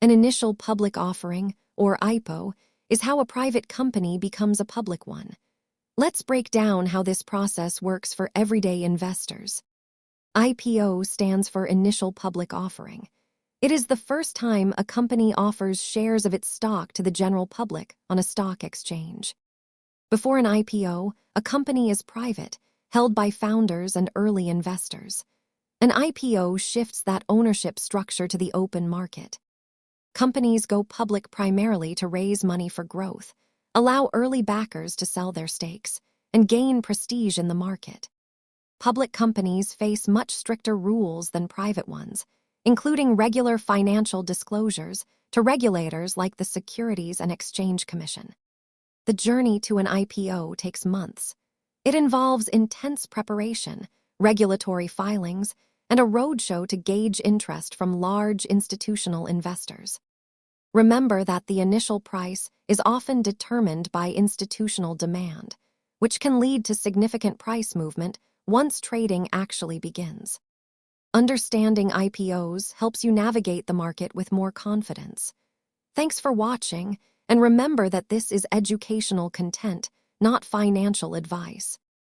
An initial public offering, or IPO, is how a private company becomes a public one. Let's break down how this process works for everyday investors. IPO stands for Initial Public Offering. It is the first time a company offers shares of its stock to the general public on a stock exchange. Before an IPO, a company is private, held by founders and early investors. An IPO shifts that ownership structure to the open market. Companies go public primarily to raise money for growth, allow early backers to sell their stakes, and gain prestige in the market. Public companies face much stricter rules than private ones, including regular financial disclosures to regulators like the Securities and Exchange Commission. The journey to an IPO takes months. It involves intense preparation, regulatory filings, and a roadshow to gauge interest from large institutional investors. Remember that the initial price is often determined by institutional demand, which can lead to significant price movement once trading actually begins. Understanding IPOs helps you navigate the market with more confidence. Thanks for watching, and remember that this is educational content, not financial advice.